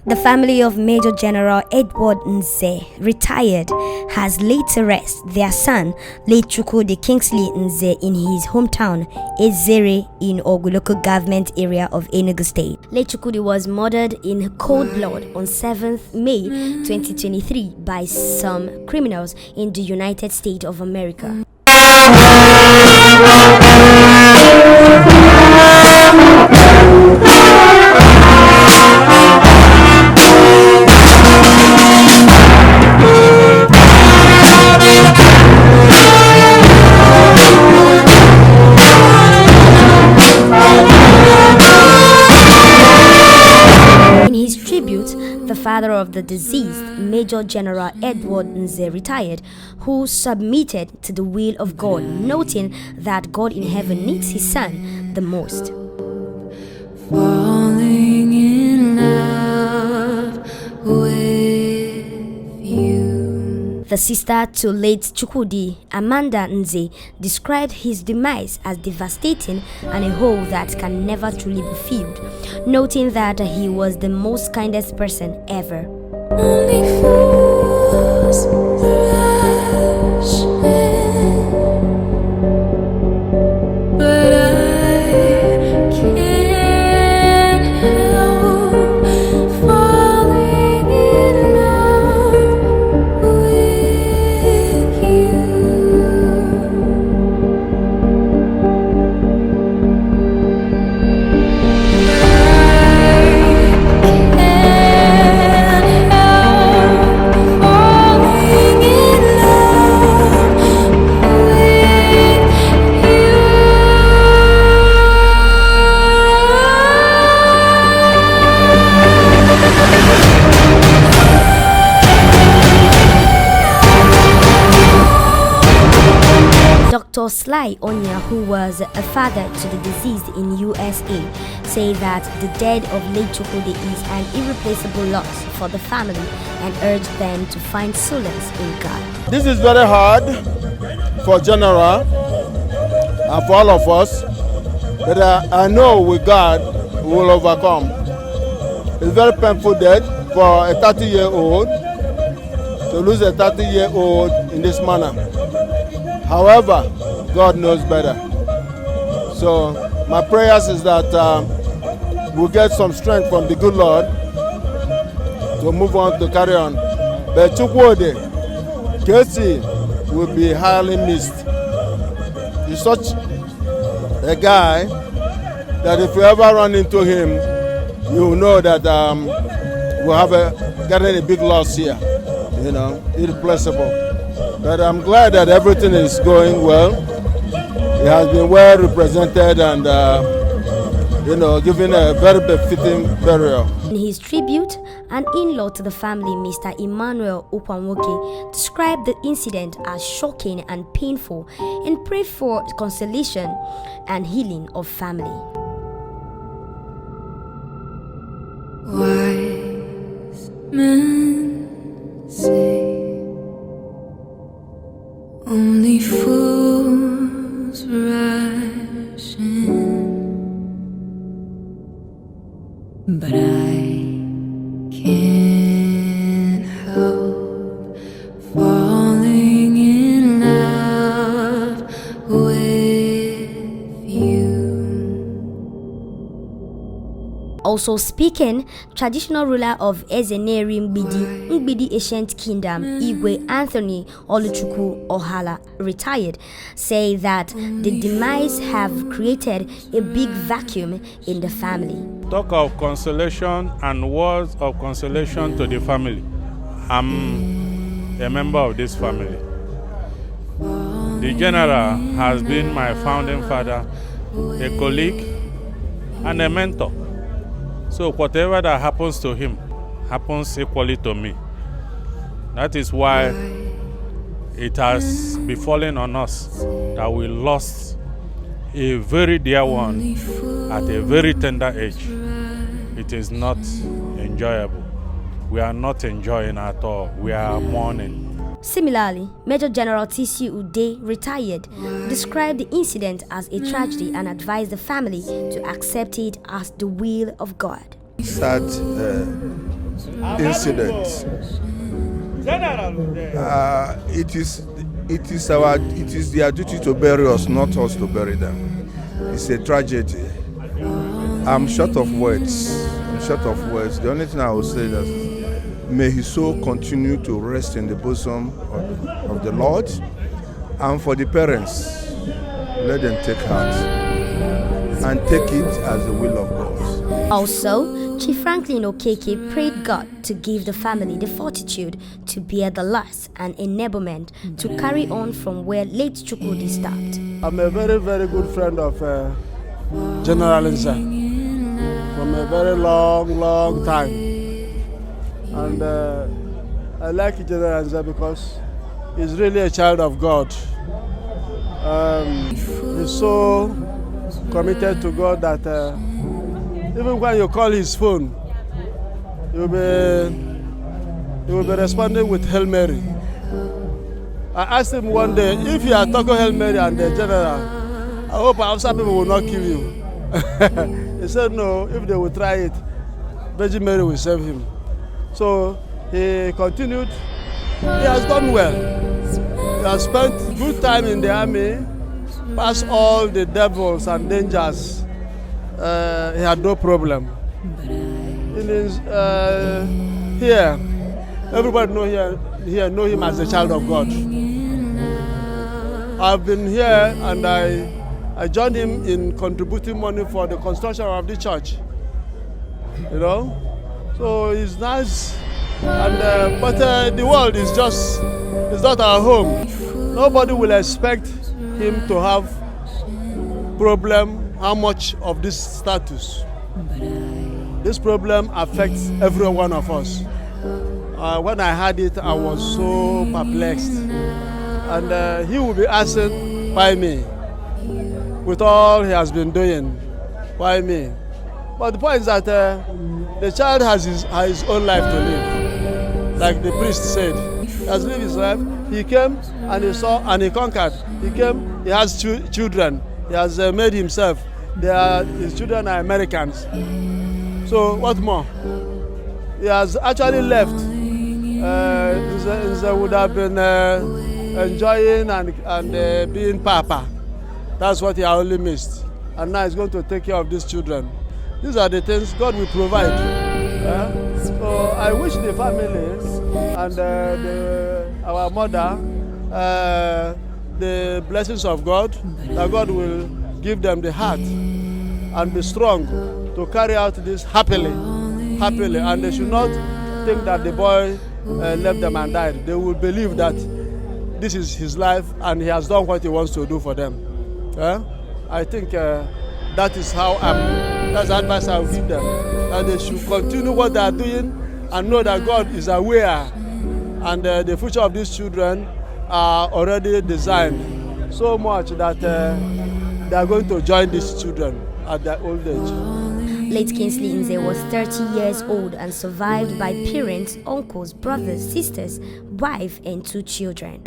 The family of Major General Edward Nze, retired, has laid to rest their son, late Chukwudi Nze, in his hometown, Ezere, in Ogu local government area of Enugu State. Late Chukwudi was murdered in cold blood on 7th May 2023 by some criminals in the United States of America. The father of the deceased, Major General Edward Nze, retired, who submitted to the will of God, noting that God in heaven needs his son the most. Falling in love with you. The sister to late Chukwudi, Amanda Nze, described his demise as devastating and a hole that can never truly be filled, noting that he was the most kindest person ever. Only fools rush in, but I can't help falling in love with you. Dr. Sly Onya, who was a father to the deceased in USA, say that the death of late Chukwudi is an irreplaceable loss for the family and urged them to find solace in God. This is very hard for General and for all of us, but I know with God we will overcome. It's very painful death for a 30-year-old to lose a 30-year-old in this manner. However, God knows better. So my prayers is that we'll get some strength from the good Lord to move on, to carry on. But Chukwudi, Casey will be highly missed. He's such a guy that if you ever run into him, you will know that we'll have getting a big loss here, you know, irreplaceable. But I'm glad that everything is going well. He has been well represented and, given a very befitting burial. In his tribute, an in-law to the family, Mr. Emmanuel Ukwanwoke, described the incident as shocking and painful and prayed for consolation and healing of family. Wise men say only fools rush in, but I can't help falling in love with you. Also speaking, traditional ruler of Ezeneri Ngbidi Ancient Kingdom, Igwe Anthony Oluchukwu Ohala, retired, say that the demise have created a big vacuum in the family. Talk of consolation and words of consolation to the family. I'm a member of this family. The general has been my founding father, a colleague, and a mentor. So whatever that happens to him happens equally to me. That is why it has befallen on us that we lost a very dear one at a very tender age. It is not enjoyable. We are not enjoying at all. We are mourning. Similarly, Major General T.C. Ude, retired, described the incident as a tragedy and advised the family to accept it as the will of God. Sad incident. It is their duty to bury us, not us to bury them. It's a tragedy. I'm short of words. The only thing I will say is may his soul continue to rest in the bosom of the Lord. And for the parents, let them take heart and take it as the will of God. Also, Chief Franklin Okeke prayed God to give the family the fortitude to bear the loss and enablement to carry on from where late Chukwudi stopped. I'm a very, very good friend of General Nze from a very long time. And I like General Nze because he's really a child of God. He's so committed to God that even when you call his phone, he will be responding with Hail Mary. I asked him one day, if you are talking Hail Mary and the general, I hope outside people will not kill you. He said no, if they will try it, Virgin Mary will save him. So he continued. He has done well. He has spent good time in the army, passed all the devils and dangers. He had no problem. In his, here, everybody know him as a child of God. I've been here and I joined him in contributing money for the construction of the church. You know, so it's nice. And but the world is not our home. Nobody will expect him to have problem. How much of this status? This problem affects every one of us. When I had it, I was so perplexed. And he will be asking, why me? With all he has been doing, why me? But the point is that the child has his own life to live. Like the priest said, he has lived his life. He came and he saw and he conquered. He came, he has children. He has made himself. His children are Americans. So what more? He has actually left. Nze would have been enjoying and being papa. That's what he only missed. And now he's going to take care of these children. These are the things God will provide. So I wish the family and our mother the blessings of God, that God will give them the heart and be strong to carry out this happily. And they should not think that the boy left them and died. They will believe that this is his life and he has done what he wants to do for them. I think that is how that's the advice I will give them. And they should continue what they are doing and know that God is aware and the future of these children are already designed so much that they are going to join these children at their old age. Late Kingsley Nze was 30 years old and survived by parents, uncles, brothers, sisters, wife, and 2 children.